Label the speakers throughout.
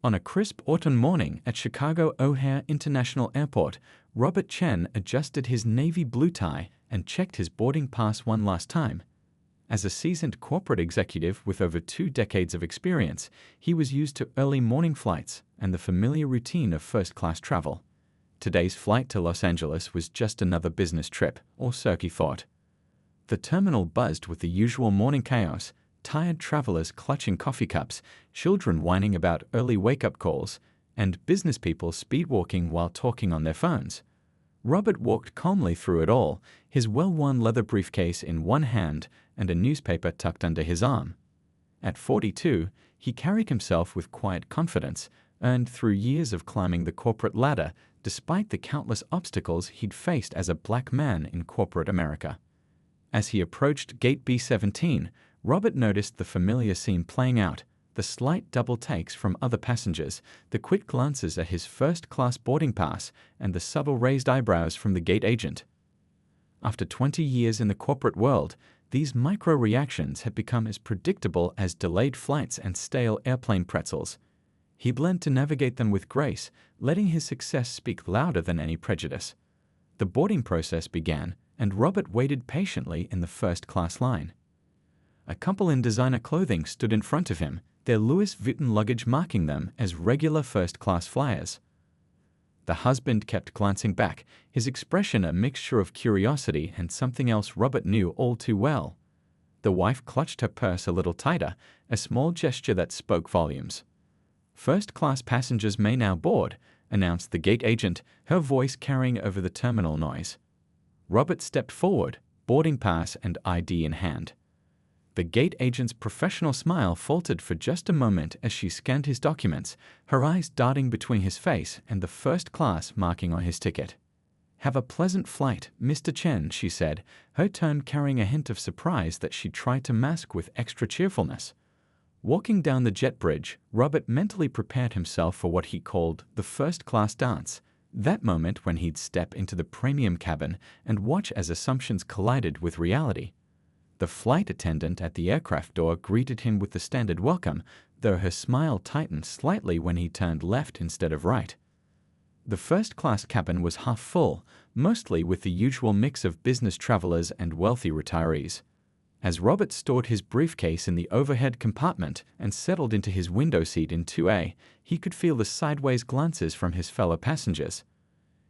Speaker 1: On a crisp autumn morning at Chicago O'Hare International Airport, Robert Chen adjusted his navy blue tie and checked his boarding pass one last time. As a seasoned corporate executive with over 2 decades of experience, he was used to early morning flights and the familiar routine of first-class travel. Today's flight to Los Angeles was just another business trip, or so he thought. The terminal buzzed with the usual morning chaos, tired travelers clutching coffee cups, children whining about early wake-up calls, and business people speedwalking while talking on their phones. Robert walked calmly through it all, his well-worn leather briefcase in one hand and a newspaper tucked under his arm. At 42, he carried himself with quiet confidence, earned through years of climbing the corporate ladder despite the countless obstacles he'd faced as a black man in corporate America. As he approached Gate B-17, Robert noticed the familiar scene playing out, the slight double takes from other passengers, the quick glances at his first-class boarding pass, and the subtle raised eyebrows from the gate agent. After 20 years in the corporate world, these micro-reactions had become as predictable as delayed flights and stale airplane pretzels. He learned to navigate them with grace, letting his success speak louder than any prejudice. The boarding process began, and Robert waited patiently in the first-class line. A couple in designer clothing stood in front of him, their Louis Vuitton luggage marking them as regular first-class flyers. The husband kept glancing back, his expression a mixture of curiosity and something else Robert knew all too well. The wife clutched her purse a little tighter, a small gesture that spoke volumes. "First-class passengers may now board," announced the gate agent, her voice carrying over the terminal noise. Robert stepped forward, boarding pass and ID in hand. The gate agent's professional smile faltered for just a moment as she scanned his documents, her eyes darting between his face and the first class marking on his ticket. "Have a pleasant flight, Mr. Chen," she said, her tone carrying a hint of surprise that she tried to mask with extra cheerfulness. Walking down the jet bridge, Robert mentally prepared himself for what he called the first-class dance, that moment when he'd step into the premium cabin and watch as assumptions collided with reality. The flight attendant at the aircraft door greeted him with the standard welcome, though her smile tightened slightly when he turned left instead of right. The first-class cabin was half full, mostly with the usual mix of business travelers and wealthy retirees. As Robert stored his briefcase in the overhead compartment and settled into his window seat in 2A, he could feel the sideways glances from his fellow passengers.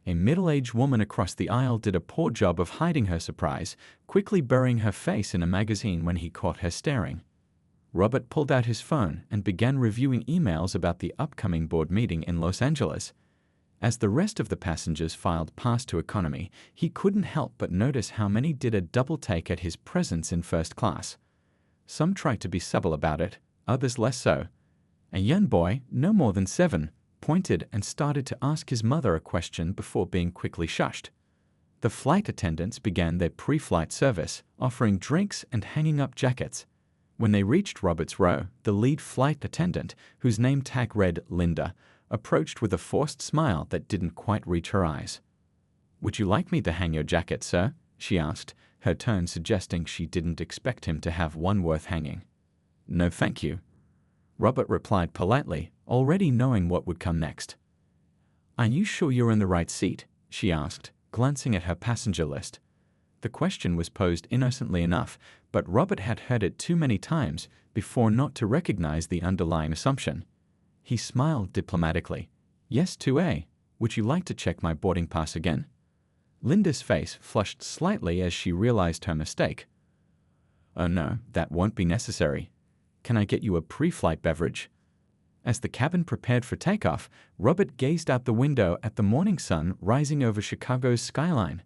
Speaker 1: A middle-aged woman across the aisle did a poor job of hiding her surprise, quickly burying her face in a magazine when he caught her staring. Robert pulled out his phone and began reviewing emails about the upcoming board meeting in Los Angeles. As the rest of the passengers filed past to economy, he couldn't help but notice how many did a double take at his presence in first class. Some tried to be subtle about it, others less so. A young boy, no more than 7, pointed and started to ask his mother a question before being quickly shushed. The flight attendants began their pre-flight service, offering drinks and hanging up jackets. When they reached Robert's row, the lead flight attendant, whose name tag read Linda, approached with a forced smile that didn't quite reach her eyes. "Would you like me to hang your jacket, sir?" she asked, her tone suggesting she didn't expect him to have one worth hanging. "No, thank you," Robert replied politely, already knowing what would come next. "Are you sure you're in the right seat?" she asked, glancing at her passenger list. The question was posed innocently enough, but Robert had heard it too many times before not to recognize the underlying assumption. He smiled diplomatically. "Yes, 2A. Would you like to check my boarding pass again?" Linda's face flushed slightly as she realized her mistake. "Oh no, that won't be necessary. Can I get you a pre-flight beverage?" As the cabin prepared for takeoff, Robert gazed out the window at the morning sun rising over Chicago's skyline.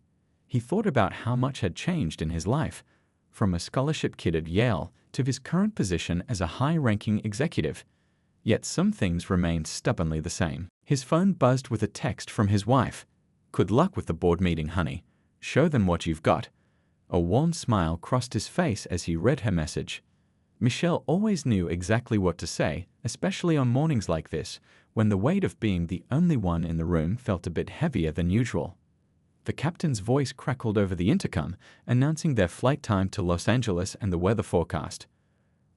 Speaker 1: He thought about how much had changed in his life, from a scholarship kid at Yale to his current position as a high-ranking executive. Yet some things remained stubbornly the same. His phone buzzed with a text from his wife. "Good luck with the board meeting, honey. Show them what you've got." A warm smile crossed his face as he read her message. Michelle always knew exactly what to say, especially on mornings like this, when the weight of being the only one in the room felt a bit heavier than usual. The captain's voice crackled over the intercom, announcing their flight time to Los Angeles and the weather forecast.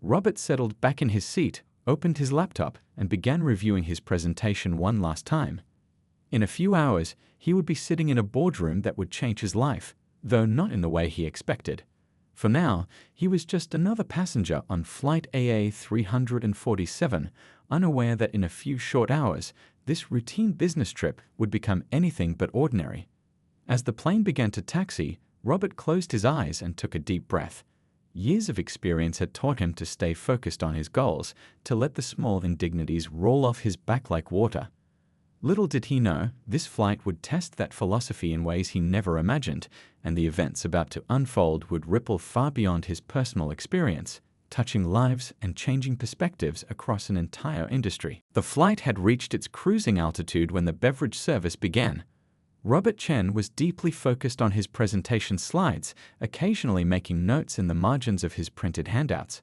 Speaker 1: Robert settled back in his seat, opened his laptop, and began reviewing his presentation one last time. In a few hours, he would be sitting in a boardroom that would change his life, though not in the way he expected. For now, he was just another passenger on Flight AA 347, unaware that in a few short hours, this routine business trip would become anything but ordinary. As the plane began to taxi, Robert closed his eyes and took a deep breath. Years of experience had taught him to stay focused on his goals, to let the small indignities roll off his back like water. Little did he know, this flight would test that philosophy in ways he never imagined, and the events about to unfold would ripple far beyond his personal experience, touching lives and changing perspectives across an entire industry. The flight had reached its cruising altitude when the beverage service began. Robert Chen was deeply focused on his presentation slides, occasionally making notes in the margins of his printed handouts.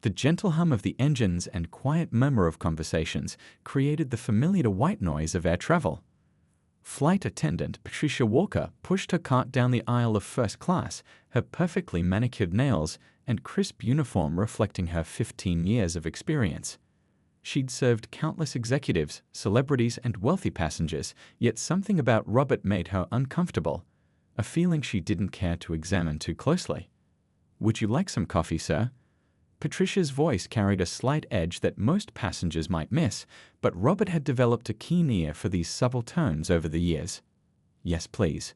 Speaker 1: The gentle hum of the engines and quiet murmur of conversations created the familiar white noise of air travel. Flight attendant Patricia Walker pushed her cart down the aisle of first class, her perfectly manicured nails and crisp uniform reflecting her 15 years of experience. She'd served countless executives, celebrities, and wealthy passengers, yet something about Robert made her uncomfortable, a feeling she didn't care to examine too closely. "Would you like some coffee, sir?" Patricia's voice carried a slight edge that most passengers might miss, but Robert had developed a keen ear for these subtle tones over the years. "Yes, please."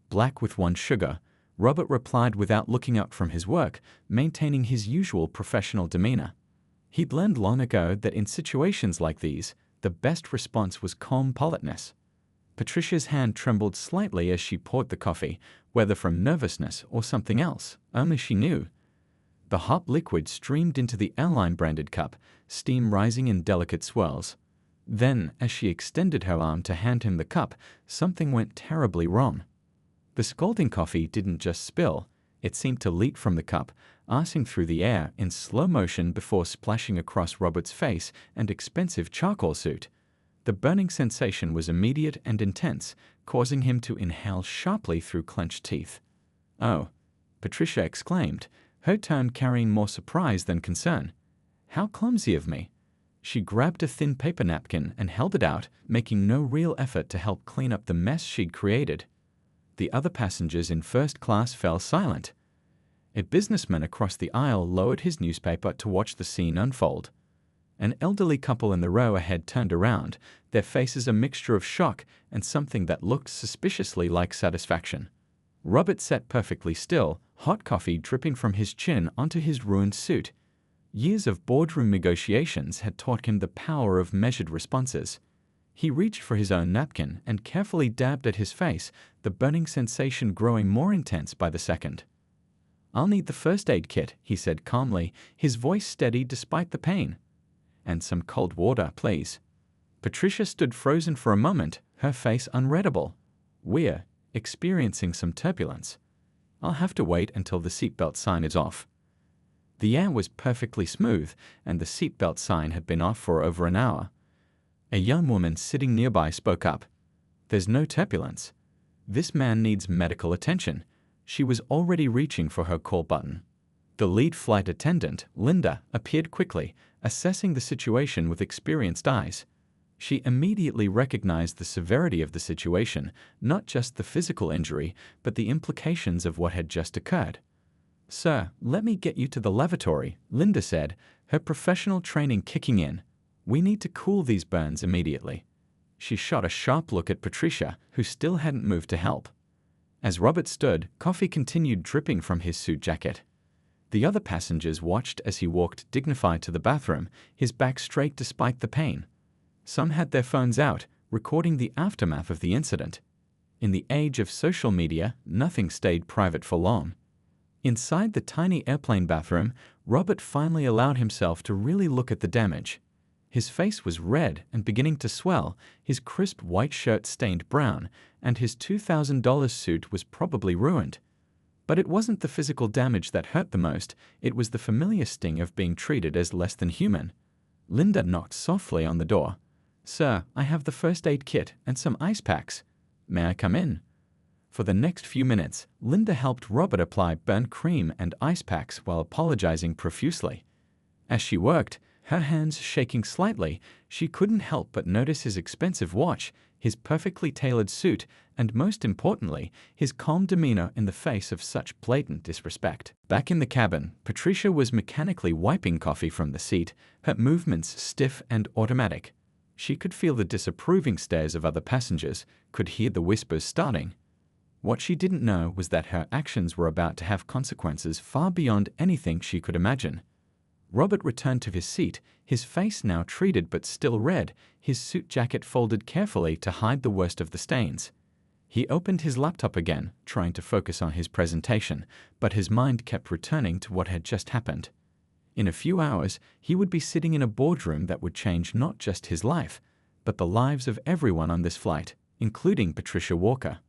Speaker 1: Black with one sugar, Robert replied without looking up from his work, maintaining his usual professional demeanor. He'd learned long ago that in situations like these, the best response was calm politeness. Patricia's hand trembled slightly as she poured the coffee, whether from nervousness or something else, only she knew. The hot liquid streamed into the airline-branded cup, steam rising in delicate swirls. Then, as she extended her arm to hand him the cup, something went terribly wrong. The scalding coffee didn't just spill, it seemed to leak from the cup, arcing through the air in slow motion before splashing across Robert's face and expensive charcoal suit. The burning sensation was immediate and intense, causing him to inhale sharply through clenched teeth. "Oh," Patricia exclaimed, her tone carrying more surprise than concern. "How clumsy of me." She grabbed a thin paper napkin and held it out, making no real effort to help clean up the mess she'd created. The other passengers in first class fell silent. A businessman across the aisle lowered his newspaper to watch the scene unfold. An elderly couple in the row ahead turned around, their faces a mixture of shock and something that looked suspiciously like satisfaction. Robert sat perfectly still, hot coffee dripping from his chin onto his ruined suit. Years of boardroom negotiations had taught him the power of measured responses. He reached for his own napkin and carefully dabbed at his face, the burning sensation growing more intense by the second. "I'll need the first aid kit," he said calmly, his voice steady despite the pain. "And some cold water, please." Patricia stood frozen for a moment, her face unreadable. "We're experiencing some turbulence. I'll have to wait until the seatbelt sign is off." The air was perfectly smooth, and the seatbelt sign had been off for over an hour. A young woman sitting nearby spoke up. "There's no turbulence. This man needs medical attention." She was already reaching for her call button. The lead flight attendant, Linda, appeared quickly, assessing the situation with experienced eyes. She immediately recognized the severity of the situation, not just the physical injury, but the implications of what had just occurred. "Sir, let me get you to the lavatory," Linda said, her professional training kicking in. "We need to cool these burns immediately." She shot a sharp look at Patricia, who still hadn't moved to help. As Robert stood, coffee continued dripping from his suit jacket. The other passengers watched as he walked dignified to the bathroom, his back straight despite the pain. Some had their phones out, recording the aftermath of the incident. In the age of social media, nothing stayed private for long. Inside the tiny airplane bathroom, Robert finally allowed himself to really look at the damage. His face was red and beginning to swell, his crisp white shirt stained brown, and his $2,000 suit was probably ruined. But it wasn't the physical damage that hurt the most, it was the familiar sting of being treated as less than human. Linda knocked softly on the door. "Sir, I have the first aid kit and some ice packs. May I come in?" For the next few minutes, Linda helped Robert apply burn cream and ice packs while apologizing profusely. As she worked, Her hands shaking slightly, she couldn't help but notice his expensive watch, his perfectly tailored suit, and most importantly, his calm demeanor in the face of such blatant disrespect. Back in the cabin, Patricia was mechanically wiping coffee from the seat, her movements stiff and automatic. She could feel the disapproving stares of other passengers, could hear the whispers starting. What she didn't know was that her actions were about to have consequences far beyond anything she could imagine. Robert returned to his seat, his face now treated but still red, his suit jacket folded carefully to hide the worst of the stains. He opened his laptop again, trying to focus on his presentation, but his mind kept returning to what had just happened. In a few hours, he would be sitting in a boardroom that would change not just his life, but the lives of everyone on this flight, including Patricia Walker.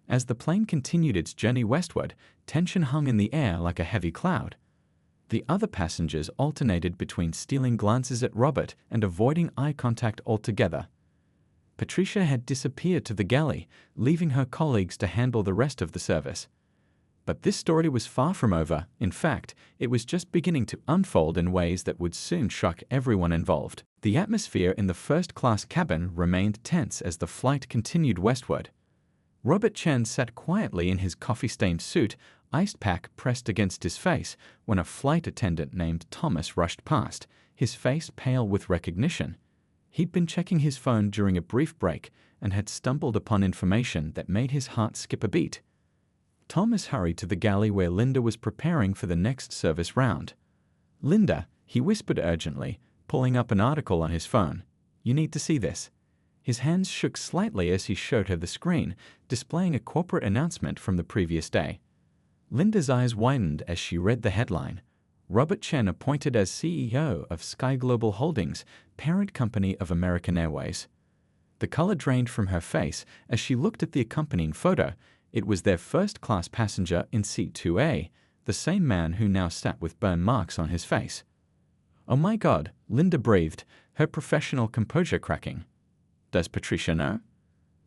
Speaker 1: As the plane continued its journey westward, tension hung in the air like a heavy cloud. The other passengers alternated between stealing glances at Robert and avoiding eye contact altogether. Patricia had disappeared to the galley, leaving her colleagues to handle the rest of the service. But this story was far from over. In fact, it was just beginning to unfold in ways that would soon shock everyone involved. The atmosphere in the first-class cabin remained tense as the flight continued westward. Robert Chen sat quietly in his coffee-stained suit, iced pack pressed against his face, when a flight attendant named Thomas rushed past, his face pale with recognition. He'd been checking his phone during a brief break and had stumbled upon information that made his heart skip a beat. Thomas hurried to the galley where Linda was preparing for the next service round. "Linda," he whispered urgently, pulling up an article on his phone. "You need to see this." His hands shook slightly as he showed her the screen, displaying a corporate announcement from the previous day. Linda's eyes widened as she read the headline: Robert Chen appointed as CEO of Sky Global Holdings, parent company of American Airways. The color drained from her face as she looked at the accompanying photo. It was their first-class passenger in seat 2A, the same man who now sat with burn marks on his face. "Oh my God," Linda breathed, her professional composure cracking. "Does Patricia know?"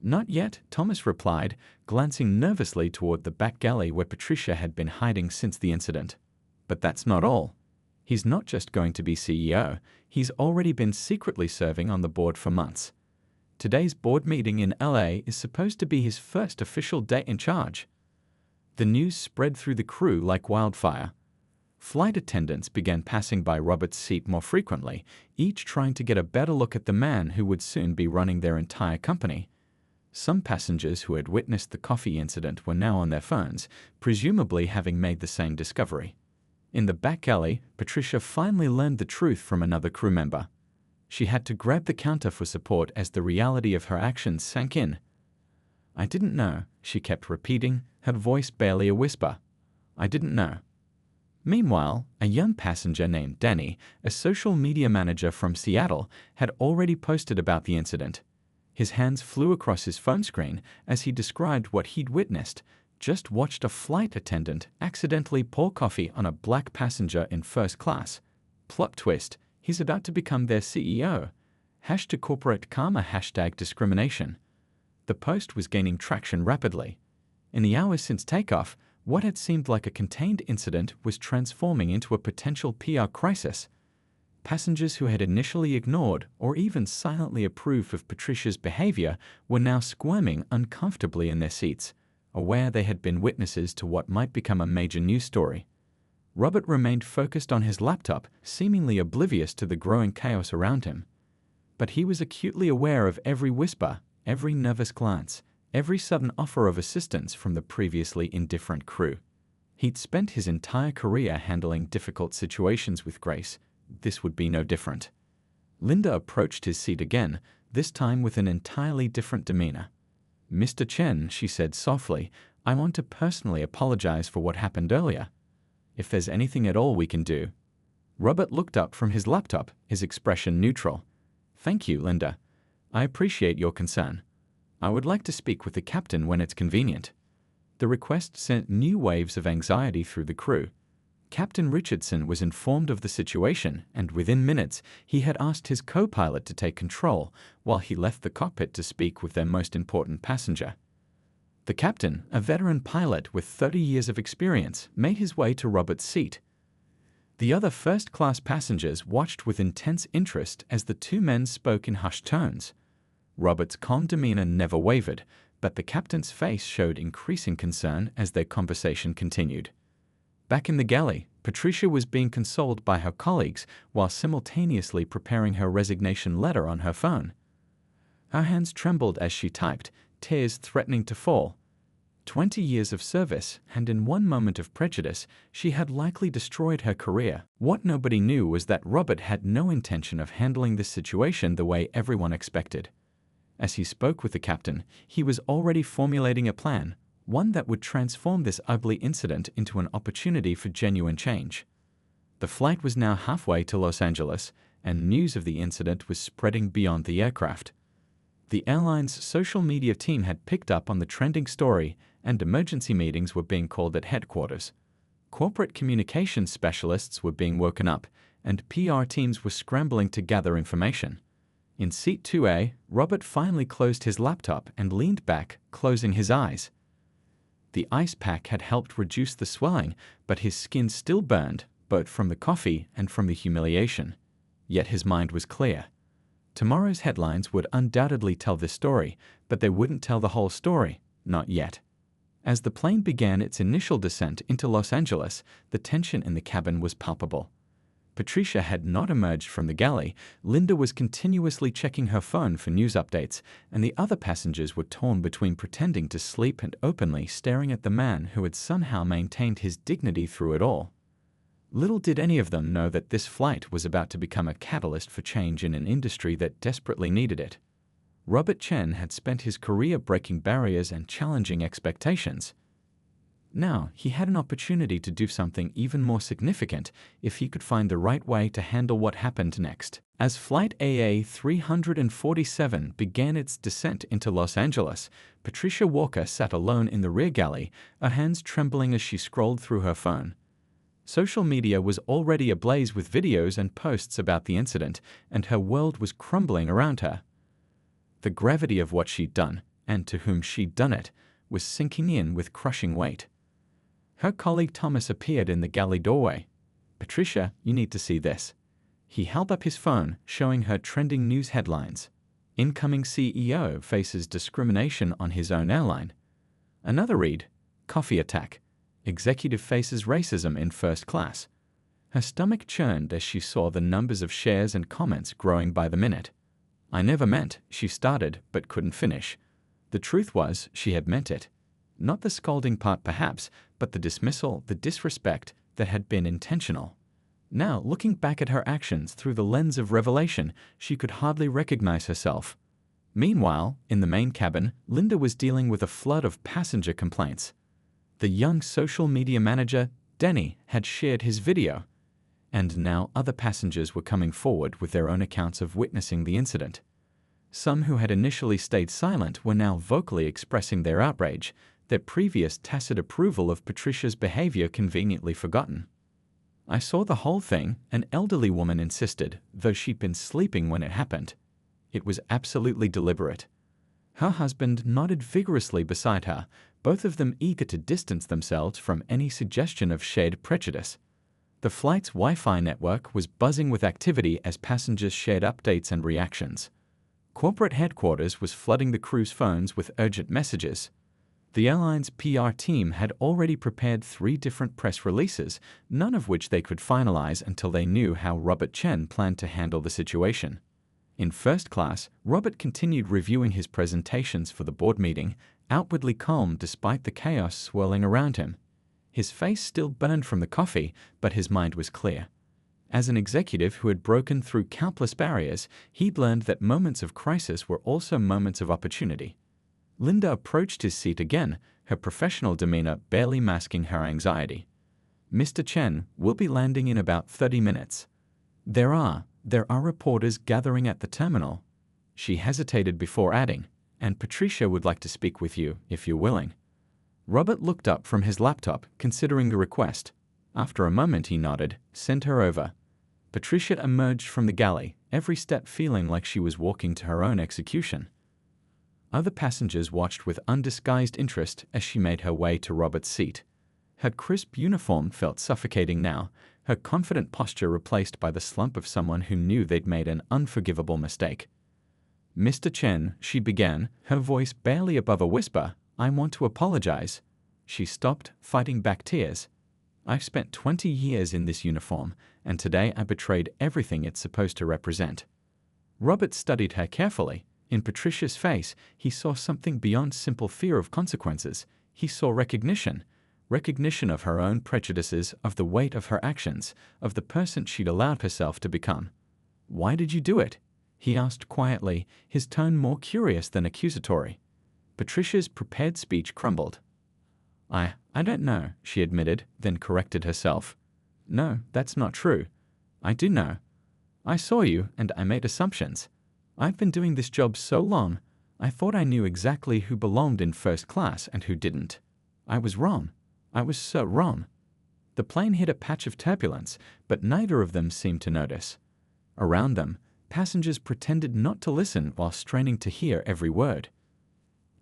Speaker 1: "Not yet," Thomas replied, glancing nervously toward the back galley where Patricia had been hiding since the incident. "But that's not all. He's not just going to be CEO, he's already been secretly serving on the board for months. Today's board meeting in LA is supposed to be his first official day in charge." The news spread through the crew like wildfire. Flight attendants began passing by Robert's seat more frequently, each trying to get a better look at the man who would soon be running their entire company. Some passengers who had witnessed the coffee incident were now on their phones, presumably having made the same discovery. In the back alley, Patricia finally learned the truth from another crew member. She had to grab the counter for support as the reality of her actions sank in. "I didn't know," she kept repeating, her voice barely a whisper. "I didn't know." Meanwhile, a young passenger named Danny, a social media manager from Seattle, had already posted about the incident. His hands flew across his phone screen as he described what he'd witnessed. "Just watched a flight attendant accidentally pour coffee on a black passenger in first class. Plot twist, he's about to become their CEO. #corporate karma #discrimination. The post was gaining traction rapidly. In the hours since takeoff, what had seemed like a contained incident was transforming into a potential PR crisis. Passengers who had initially ignored or even silently approved of Patricia's behavior were now squirming uncomfortably in their seats, aware they had been witnesses to what might become a major news story. Robert remained focused on his laptop, seemingly oblivious to the growing chaos around him. But he was acutely aware of every whisper, every nervous glance, every sudden offer of assistance from the previously indifferent crew. He'd spent his entire career handling difficult situations with grace. This would be no different. Linda approached his seat again, this time with an entirely different demeanor. "Mr. Chen," she said softly, "I want to personally apologize for what happened earlier. If there's anything at all we can do." Robert looked up from his laptop, his expression neutral. "Thank you, Linda. I appreciate your concern. I would like to speak with the captain when it's convenient." The request sent new waves of anxiety through the crew. Captain Richardson was informed of the situation, and within minutes he had asked his co-pilot to take control while he left the cockpit to speak with their most important passenger. The captain, a veteran pilot with 30 years of experience, made his way to Robert's seat. The other first-class passengers watched with intense interest as the two men spoke in hushed tones. Robert's calm demeanor never wavered, but the captain's face showed increasing concern as their conversation continued. Back in the galley, Patricia was being consoled by her colleagues while simultaneously preparing her resignation letter on her phone. Her hands trembled as she typed, tears threatening to fall. 20 years of service, and in one moment of prejudice, she had likely destroyed her career. What nobody knew was that Robert had no intention of handling this situation the way everyone expected. As he spoke with the captain, he was already formulating a plan, one that would transform this ugly incident into an opportunity for genuine change. The flight was now halfway to Los Angeles, and news of the incident was spreading beyond the aircraft. The airline's social media team had picked up on the trending story, and emergency meetings were being called at headquarters. Corporate communications specialists were being woken up, and PR teams were scrambling to gather information. In Seat 2A, Robert finally closed his laptop and leaned back, closing his eyes. The ice pack had helped reduce the swelling, but his skin still burned, both from the coffee and from the humiliation. Yet his mind was clear. Tomorrow's headlines would undoubtedly tell this story, but they wouldn't tell the whole story, not yet. As the plane began its initial descent into Los Angeles, the tension in the cabin was palpable. Patricia had not emerged from the galley. Linda was continuously checking her phone for news updates, and the other passengers were torn between pretending to sleep and openly staring at the man who had somehow maintained his dignity through it all. Little did any of them know that this flight was about to become a catalyst for change in an industry that desperately needed it. Robert Chen had spent his career breaking barriers and challenging expectations. Now, he had an opportunity to do something even more significant if he could find the right way to handle what happened next. As Flight AA 347 began its descent into Los Angeles, Patricia Walker sat alone in the rear galley, her hands trembling as she scrolled through her phone. Social media was already ablaze with videos and posts about the incident, and her world was crumbling around her. The gravity of what she'd done, and to whom she'd done it, was sinking in with crushing weight. Her colleague Thomas appeared in the galley doorway. "Patricia, you need to see this." He held up his phone, showing her trending news headlines. "Incoming CEO faces discrimination on his own airline." Another read, "Coffee attack. Executive faces racism in first class." Her stomach churned as she saw the numbers of shares and comments growing by the minute. "I never meant," she started, but couldn't finish. The truth was, she had meant it. Not the scolding part perhaps, but the dismissal, the disrespect that had been intentional. Now, looking back at her actions through the lens of revelation, she could hardly recognize herself. Meanwhile, in the main cabin, Linda was dealing with a flood of passenger complaints. The young social media manager, Denny, had shared his video, and now other passengers were coming forward with their own accounts of witnessing the incident. Some who had initially stayed silent were now vocally expressing their outrage, their previous tacit approval of Patricia's behavior conveniently forgotten. "I saw the whole thing," an elderly woman insisted, though she'd been sleeping when it happened. "It was absolutely deliberate." Her husband nodded vigorously beside her, both of them eager to distance themselves from any suggestion of shared prejudice. The flight's Wi-Fi network was buzzing with activity as passengers shared updates and reactions. Corporate headquarters was flooding the crew's phones with urgent messages. The airline's PR team had already prepared 3 different press releases, none of which they could finalize until they knew how Robert Chen planned to handle the situation. In first class, Robert continued reviewing his presentations for the board meeting, outwardly calm despite the chaos swirling around him. His face still burned from the coffee, but his mind was clear. As an executive who had broken through countless barriers, he'd learned that moments of crisis were also moments of opportunity. Linda approached his seat again, her professional demeanor barely masking her anxiety. "Mr. Chen, we'll be landing in about 30 minutes. There are reporters gathering at the terminal." She hesitated before adding, "And Patricia would like to speak with you, if you're willing." Robert looked up from his laptop, considering the request. After a moment he nodded, "Send her over." Patricia emerged from the galley, every step feeling like she was walking to her own execution. Other passengers watched with undisguised interest as she made her way to Robert's seat. Her crisp uniform felt suffocating now, her confident posture replaced by the slump of someone who knew they'd made an unforgivable mistake. "Mr. Chen," she began, her voice barely above a whisper, "I want to apologize." She stopped, fighting back tears. "I've spent 20 years in this uniform, and today I betrayed everything it's supposed to represent." Robert studied her carefully. In Patricia's face, he saw something beyond simple fear of consequences. He saw recognition. Recognition of her own prejudices, of the weight of her actions, of the person she'd allowed herself to become. "Why did you do it?" he asked quietly, his tone more curious than accusatory. Patricia's prepared speech crumbled. I don't know," she admitted, then corrected herself. "No, that's not true. I do know. I saw you, and I made assumptions. I've been doing this job so long, I thought I knew exactly who belonged in first class and who didn't. I was wrong. I was so wrong." The plane hit a patch of turbulence, but neither of them seemed to notice. Around them, passengers pretended not to listen while straining to hear every word.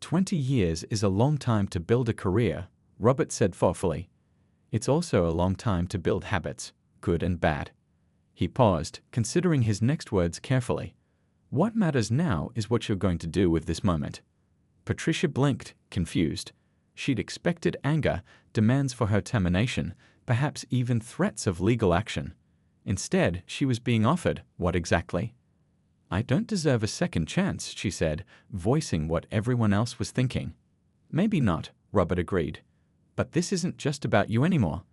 Speaker 1: 20 years is a long time to build a career, Robert said thoughtfully. It's also a long time to build habits, good and bad. He paused, considering his next words carefully. What matters now is what you're going to do with this moment. Patricia blinked, confused. She'd expected anger, demands for her termination, perhaps even threats of legal action. Instead, she was being offered what exactly? "I don't deserve a second chance," she said, voicing what everyone else was thinking. "Maybe not," Robert agreed. "But this isn't just about you anymore.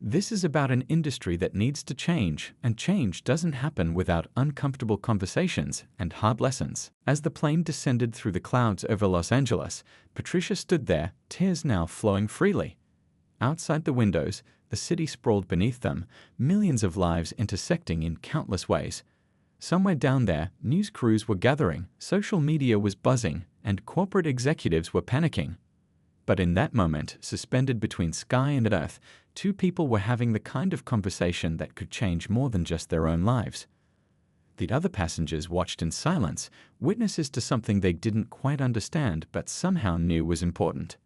Speaker 1: This is about an industry that needs to change, and change doesn't happen without uncomfortable conversations and hard lessons." As the plane descended through the clouds over Los Angeles, Patricia stood there, tears now flowing freely. Outside the windows, the city sprawled beneath them, millions of lives intersecting in countless ways. Somewhere down there, news crews were gathering, social media was buzzing, and corporate executives were panicking. But in that moment, suspended between sky and earth, two people were having the kind of conversation that could change more than just their own lives. The other passengers watched in silence, witnesses to something they didn't quite understand but somehow knew was important.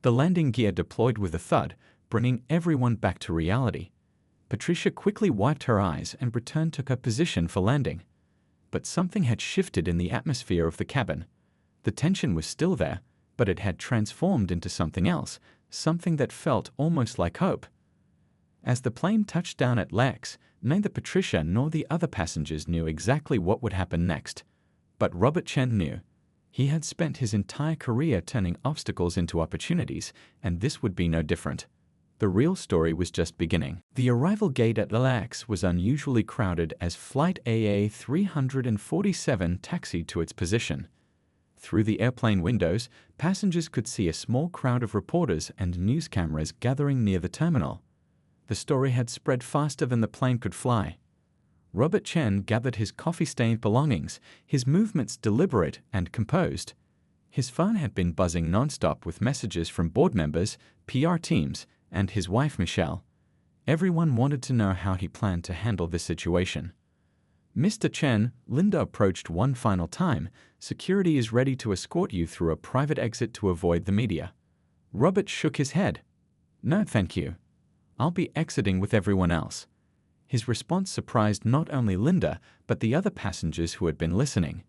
Speaker 1: The landing gear deployed with a thud, bringing everyone back to reality. Patricia quickly wiped her eyes and returned to her position for landing. But something had shifted in the atmosphere of the cabin. The tension was still there, but it had transformed into something else, something that felt almost like hope. As the plane touched down at LAX, neither Patricia nor the other passengers knew exactly what would happen next. But Robert Chen knew. He had spent his entire career turning obstacles into opportunities, and this would be no different. The real story was just beginning. The arrival gate at LAX was unusually crowded as Flight AA 347 taxied to its position. Through the airplane windows, passengers could see a small crowd of reporters and news cameras gathering near the terminal. The story had spread faster than the plane could fly. Robert Chen gathered his coffee-stained belongings, his movements deliberate and composed. His phone had been buzzing nonstop with messages from board members, PR teams, and his wife Michelle. Everyone wanted to know how he planned to handle this situation. "Mr. Chen," Linda approached one final time, "security is ready to escort you through a private exit to avoid the media." Robert shook his head. "No, thank you. I'll be exiting with everyone else." His response surprised not only Linda, but the other passengers who had been listening.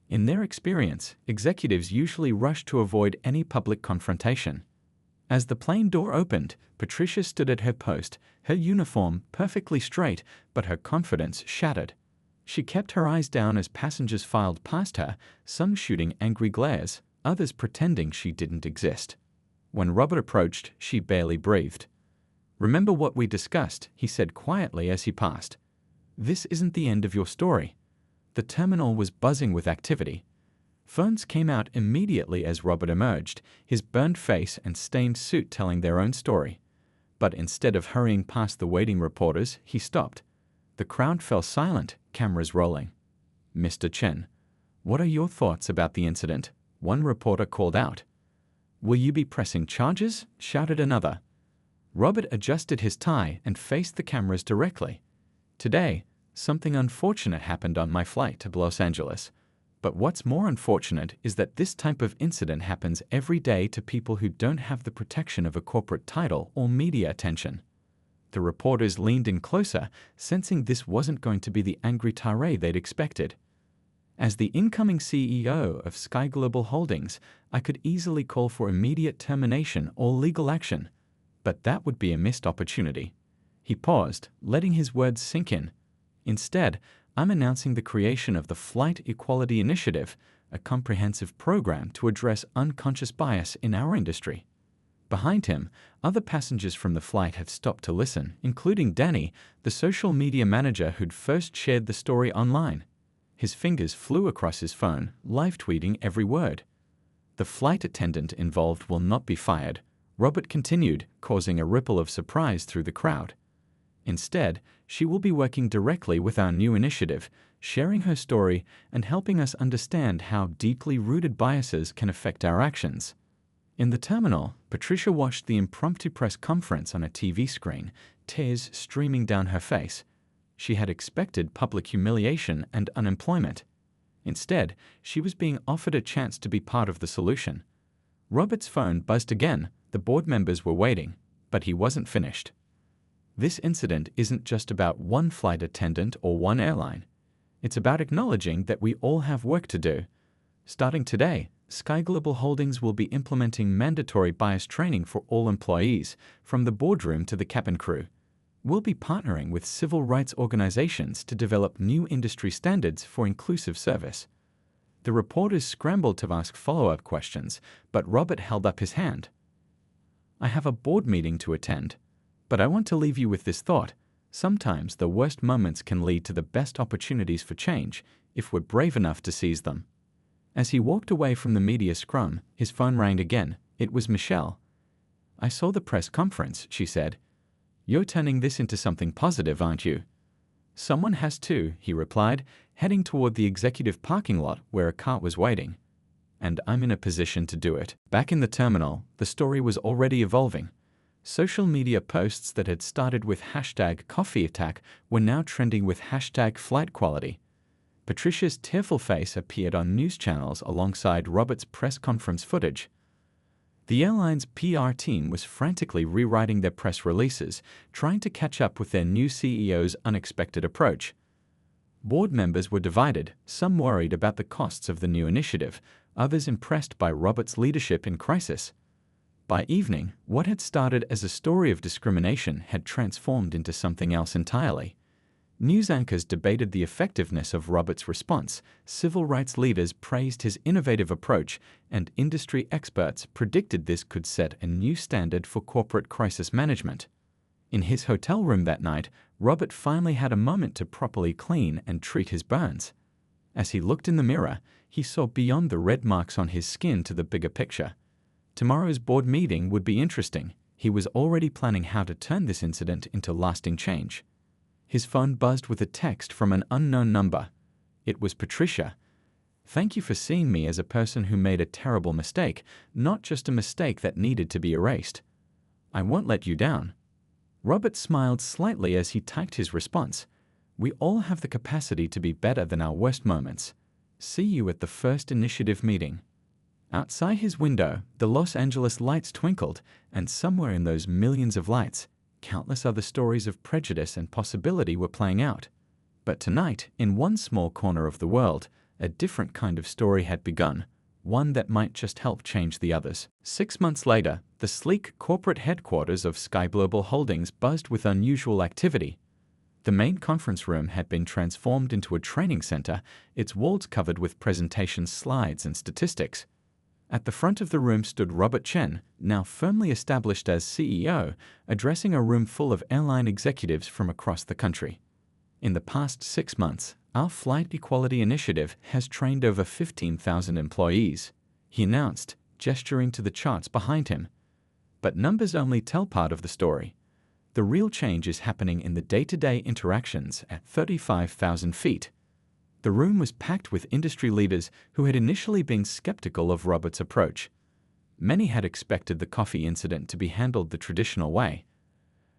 Speaker 1: In their experience, executives usually rush to avoid any public confrontation. As the plane door opened, Patricia stood at her post, her uniform perfectly straight, but her confidence shattered. She kept her eyes down as passengers filed past her, some shooting angry glares, others pretending she didn't exist. When Robert approached, she barely breathed. "Remember what we discussed," he said quietly as he passed. "This isn't the end of your story." The terminal was buzzing with activity. Phones came out immediately as Robert emerged, his burned face and stained suit telling their own story. But instead of hurrying past the waiting reporters, he stopped. The crowd fell silent, cameras rolling. "Mr. Chen, what are your thoughts about the incident?" one reporter called out. "Will you be pressing charges?" shouted another. Robert adjusted his tie and faced the cameras directly. "Today, something unfortunate happened on my flight to Los Angeles. But what's more unfortunate is that this type of incident happens every day to people who don't have the protection of a corporate title or media attention." The reporters leaned in closer, sensing this wasn't going to be the angry tirade they'd expected. As the incoming CEO of Sky Global Holdings, I could easily call for immediate termination or legal action, but that would be a missed opportunity. He paused, letting his words sink in. Instead, I'm announcing the creation of the Flight Equality Initiative, a comprehensive program to address unconscious bias in our industry. Behind him, other passengers from the flight had stopped to listen, including Danny, the social media manager who'd first shared the story online. His fingers flew across his phone, live-tweeting every word. The flight attendant involved will not be fired, Robert continued, causing a ripple of surprise through the crowd. Instead, she will be working directly with our new initiative, sharing her story and helping us understand how deeply rooted biases can affect our actions. In the terminal, Patricia watched the impromptu press conference on a TV screen, tears streaming down her face. She had expected public humiliation and unemployment. Instead, she was being offered a chance to be part of the solution. Robert's phone buzzed again. The board members were waiting, but he wasn't finished. This incident isn't just about one flight attendant or one airline. It's about acknowledging that we all have work to do. Starting today, Sky Global Holdings will be implementing mandatory bias training for all employees, from the boardroom to the cabin crew. We'll be partnering with civil rights organizations to develop new industry standards for inclusive service. The reporters scrambled to ask follow-up questions, but Robert held up his hand. I have a board meeting to attend, but I want to leave you with this thought. Sometimes the worst moments can lead to the best opportunities for change if we're brave enough to seize them. As he walked away from the media scrum, his phone rang again. It was Michelle. I saw the press conference, she said. You're turning this into something positive, aren't you? Someone has to, he replied, heading toward the executive parking lot where a car was waiting. And I'm in a position to do it. Back in the terminal, the story was already evolving. Social media posts that had started with #coffeeattack were now trending with #flightquality. Patricia's tearful face appeared on news channels alongside Robert's press conference footage. The airline's PR team was frantically rewriting their press releases, trying to catch up with their new CEO's unexpected approach. Board members were divided, some worried about the costs of the new initiative, others impressed by Robert's leadership in crisis. By evening, what had started as a story of discrimination had transformed into something else entirely. News anchors debated the effectiveness of Robert's response, civil rights leaders praised his innovative approach, and industry experts predicted this could set a new standard for corporate crisis management. In his hotel room that night, Robert finally had a moment to properly clean and treat his burns. As he looked in the mirror, he saw beyond the red marks on his skin to the bigger picture. Tomorrow's board meeting would be interesting. He was already planning how to turn this incident into lasting change. His phone buzzed with a text from an unknown number. It was Patricia. Thank you for seeing me as a person who made a terrible mistake, not just a mistake that needed to be erased. I won't let you down. Robert smiled slightly as he typed his response. We all have the capacity to be better than our worst moments. See you at the first initiative meeting. Outside his window, the Los Angeles lights twinkled, and somewhere in those millions of lights, countless other stories of prejudice and possibility were playing out. But tonight, in one small corner of the world, a different kind of story had begun, one that might just help change the others. 6 months later, the sleek corporate headquarters of Sky Global Holdings buzzed with unusual activity. The main conference room had been transformed into a training center, its walls covered with presentation slides and statistics. At the front of the room stood Robert Chen, now firmly established as CEO, addressing a room full of airline executives from across the country. In the past 6 months, our Flight Equality Initiative has trained over 15,000 employees, he announced, gesturing to the charts behind him. But numbers only tell part of the story. The real change is happening in the day-to-day interactions at 35,000 feet. The room was packed with industry leaders who had initially been skeptical of Robert's approach. Many had expected the coffee incident to be handled the traditional way.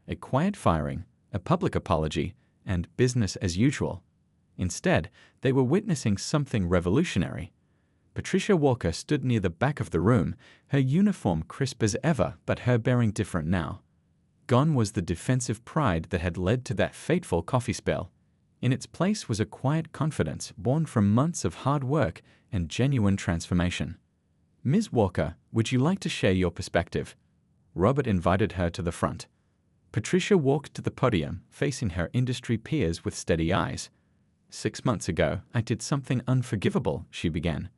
Speaker 1: A quiet firing, a public apology, and business as usual. Instead, they were witnessing something revolutionary. Patricia Walker stood near the back of the room, her uniform crisp as ever, but her bearing different now. Gone was the defensive pride that had led to that fateful coffee spill. In its place was a quiet confidence born from months of hard work and genuine transformation. "Ms. Walker, would you like to share your perspective?" Robert invited her to the front. Patricia walked to the podium, facing her industry peers with steady eyes. "6 months ago, I did something unforgivable," she began.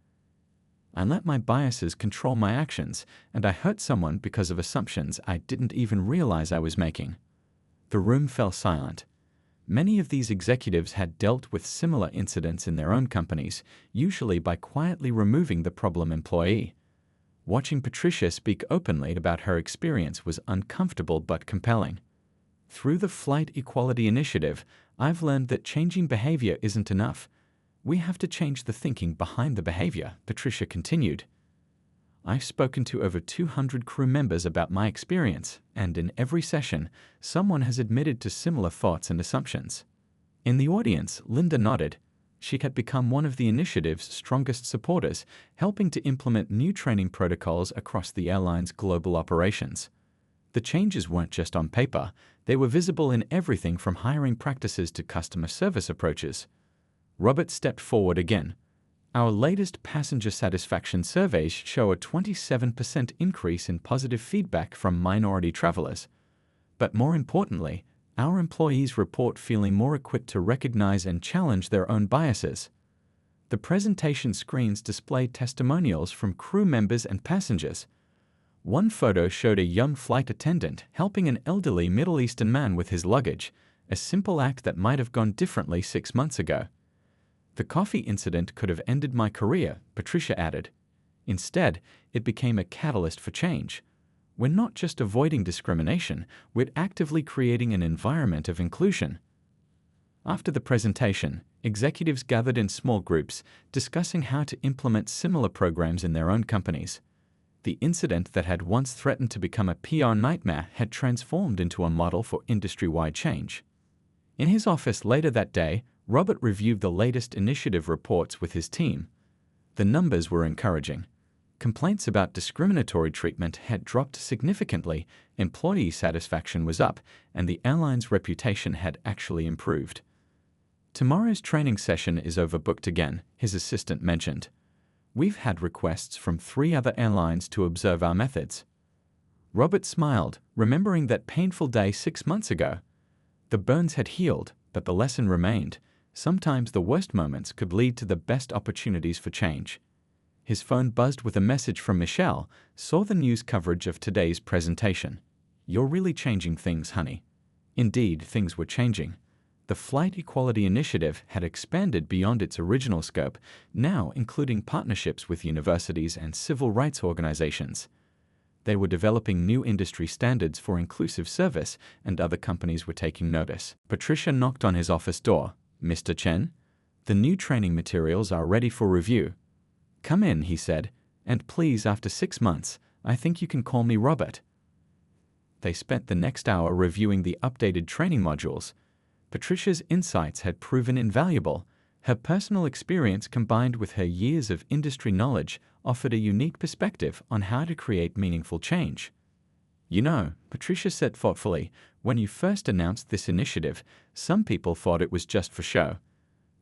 Speaker 1: "I let my biases control my actions, and I hurt someone because of assumptions I didn't even realize I was making." The room fell silent. Many of these executives had dealt with similar incidents in their own companies, usually by quietly removing the problem employee. Watching Patricia speak openly about her experience was uncomfortable but compelling. "Through the Flight Equality Initiative, I've learned that changing behavior isn't enough. We have to change the thinking behind the behavior," Patricia continued. "I've spoken to over 200 crew members about my experience, and in every session, someone has admitted to similar thoughts and assumptions." In the audience, Linda nodded. She had become one of the initiative's strongest supporters, helping to implement new training protocols across the airline's global operations. The changes weren't just on paper, they were visible in everything from hiring practices to customer service approaches. Robert stepped forward again. "Our latest passenger satisfaction surveys show a 27% increase in positive feedback from minority travelers. But more importantly, our employees report feeling more equipped to recognize and challenge their own biases." The presentation screens displayed testimonials from crew members and passengers. One photo showed a young flight attendant helping an elderly Middle Eastern man with his luggage, a simple act that might have gone differently 6 months ago. "The coffee incident could have ended my career," Patricia added. "Instead, it became a catalyst for change. We're not just avoiding discrimination, we're actively creating an environment of inclusion." After the presentation, executives gathered in small groups, discussing how to implement similar programs in their own companies. The incident that had once threatened to become a PR nightmare had transformed into a model for industry-wide change. In his office later that day, Robert reviewed the latest initiative reports with his team. The numbers were encouraging. Complaints about discriminatory treatment had dropped significantly, employee satisfaction was up, and the airline's reputation had actually improved. "Tomorrow's training session is overbooked again," his assistant mentioned. "We've had requests from 3 other airlines to observe our methods." Robert smiled, remembering that painful day 6 months ago. The burns had healed, but the lesson remained. Sometimes the worst moments could lead to the best opportunities for change. His phone buzzed with a message from Michelle, saw the news coverage of today's presentation. "You're really changing things, honey." Indeed, things were changing. The Flight Equality Initiative had expanded beyond its original scope, now including partnerships with universities and civil rights organizations. They were developing new industry standards for inclusive service, and other companies were taking notice. Patricia knocked on his office door. "Mr. Chen, the new training materials are ready for review." "Come in," he said, "and please, after 6 months, I think you can call me Robert." They spent the next hour reviewing the updated training modules. Patricia's insights had proven invaluable. Her personal experience combined with her years of industry knowledge offered a unique perspective on how to create meaningful change. "You know," Patricia said thoughtfully, "when you first announced this initiative, some people thought it was just for show.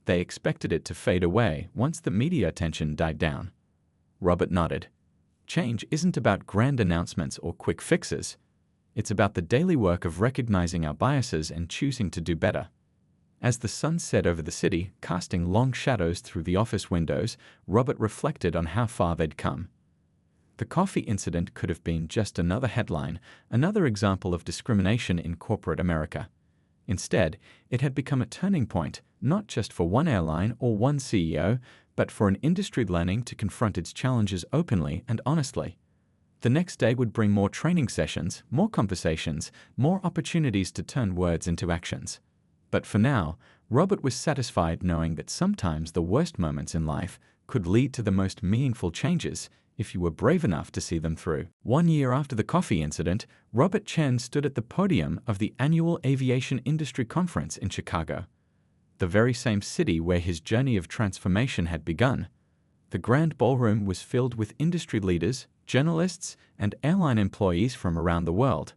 Speaker 1: They expected it to fade away once the media attention died down." Robert nodded. "Change isn't about grand announcements or quick fixes. It's about the daily work of recognizing our biases and choosing to do better." As the sun set over the city, casting long shadows through the office windows, Robert reflected on how far they'd come. The coffee incident could have been just another headline, another example of discrimination in corporate America. Instead, it had become a turning point, not just for one airline or one CEO, but for an industry learning to confront its challenges openly and honestly. The next day would bring more training sessions, more conversations, more opportunities to turn words into actions. But for now, Robert was satisfied knowing that sometimes the worst moments in life could lead to the most meaningful changes if you were brave enough to see them through. 1 year after the coffee incident, Robert Chen stood at the podium of the annual Aviation Industry Conference in Chicago, the very same city where his journey of transformation had begun. The grand ballroom was filled with industry leaders, journalists, and airline employees from around the world.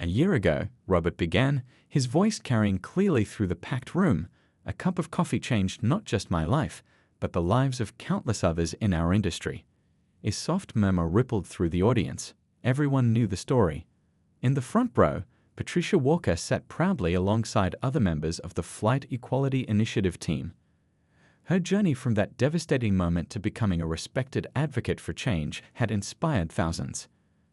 Speaker 1: A year ago, Robert began, his voice carrying clearly through the packed room. A cup of coffee changed not just my life, but the lives of countless others in our industry. A soft murmur rippled through the audience. Everyone knew the story. In the front row, Patricia Walker sat proudly alongside other members of the Flight Equality Initiative team. Her journey from that devastating moment to becoming a respected advocate for change had inspired thousands.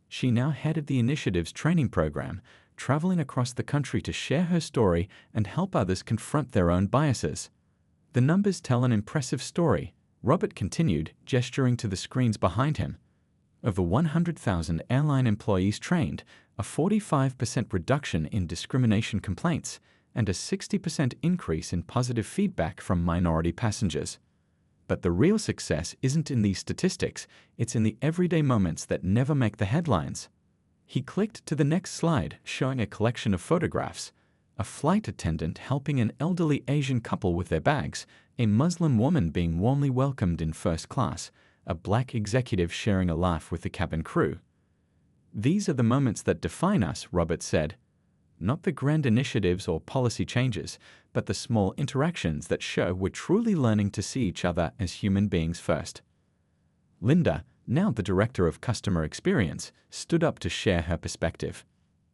Speaker 1: She now headed the initiative's training program, traveling across the country to share her story and help others confront their own biases. The numbers tell an impressive story, Robert continued, gesturing to the screens behind him. Over 100,000 airline employees trained, a 45% reduction in discrimination complaints, and a 60% increase in positive feedback from minority passengers. But the real success isn't in these statistics, it's in the everyday moments that never make the headlines. He clicked to the next slide, showing a collection of photographs. A flight attendant helping an elderly Asian couple with their bags, a Muslim woman being warmly welcomed in first class, a black executive sharing a laugh with the cabin crew. These are the moments that define us, Robert said. Not the grand initiatives or policy changes, but the small interactions that show we're truly learning to see each other as human beings first. Linda, now the Director of Customer Experience, stood up to share her perspective.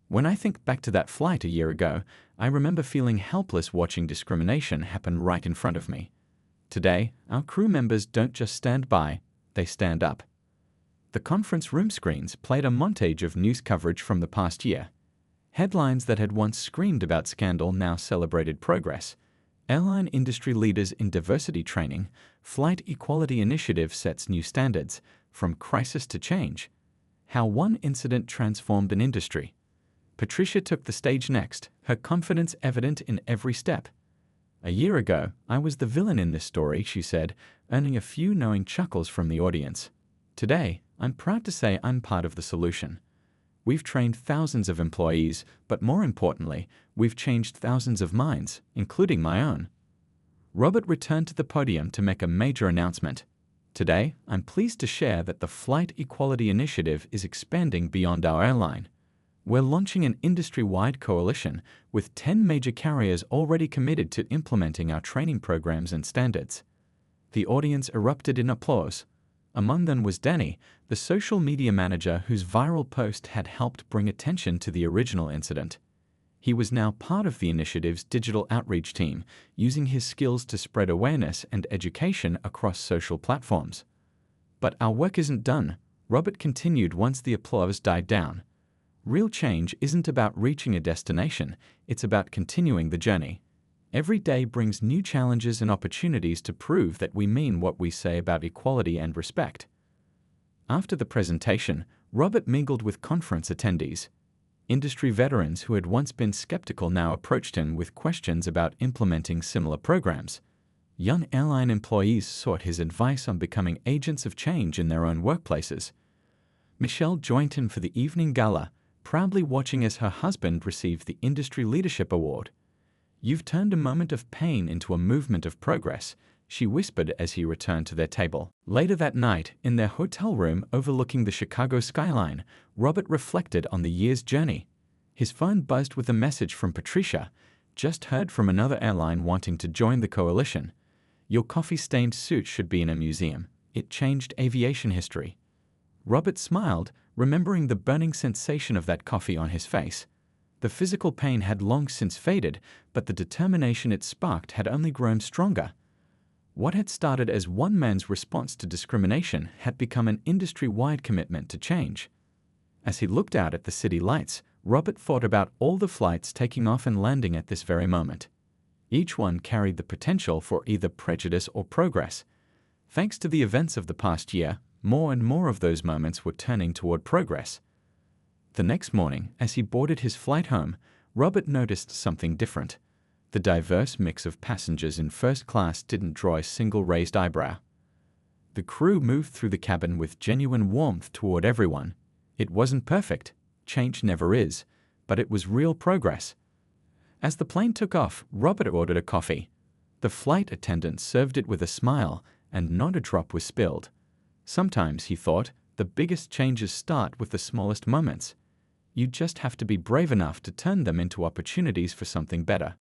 Speaker 1: When I think back to that flight a year ago, I remember feeling helpless watching discrimination happen right in front of me. Today, our crew members don't just stand by, they stand up. The conference room screens played a montage of news coverage from the past year. Headlines that had once screamed about scandal now celebrated progress. Airline industry leaders in diversity training, Flight Equality Initiative sets new standards, from crisis to change. How one incident transformed an industry. Patricia took the stage next, her confidence evident in every step. A year ago, I was the villain in this story, she said, earning a few knowing chuckles from the audience. Today, I'm proud to say I'm part of the solution. We've trained thousands of employees, but more importantly, we've changed thousands of minds, including my own. Robert returned to the podium to make a major announcement. Today, I'm pleased to share that the Flight Equality Initiative is expanding beyond our airline. We're launching an industry-wide coalition with 10 major carriers already committed to implementing our training programs and standards. The audience erupted in applause. Among them was Danny, the social media manager whose viral post had helped bring attention to the original incident. He was now part of the initiative's digital outreach team, using his skills to spread awareness and education across social platforms. But our work isn't done, Robert continued once the applause died down. Real change isn't about reaching a destination, it's about continuing the journey. Every day brings new challenges and opportunities to prove that we mean what we say about equality and respect. After the presentation, Robert mingled with conference attendees. Industry veterans who had once been skeptical now approached him with questions about implementing similar programs. Young airline employees sought his advice on becoming agents of change in their own workplaces. Michelle joined him for the evening gala, proudly watching as her husband received the Industry Leadership Award. "You've turned a moment of pain into a movement of progress," she whispered as he returned to their table. Later that night, in their hotel room overlooking the Chicago skyline, Robert reflected on the year's journey. His phone buzzed with a message from Patricia. "Just heard from another airline wanting to join the coalition. Your coffee-stained suit should be in a museum. It changed aviation history." Robert smiled, remembering the burning sensation of that coffee on his face. The physical pain had long since faded, but the determination it sparked had only grown stronger. What had started as one man's response to discrimination had become an industry-wide commitment to change. As he looked out at the city lights, Robert thought about all the flights taking off and landing at this very moment. Each one carried the potential for either prejudice or progress. Thanks to the events of the past year, more and more of those moments were turning toward progress. The next morning, as he boarded his flight home, Robert noticed something different. The diverse mix of passengers in first class didn't draw a single raised eyebrow. The crew moved through the cabin with genuine warmth toward everyone. It wasn't perfect, change never is, but it was real progress. As the plane took off, Robert ordered a coffee. The flight attendant served it with a smile, and not a drop was spilled. Sometimes, he thought, the biggest changes start with the smallest moments. You just have to be brave enough to turn them into opportunities for something better.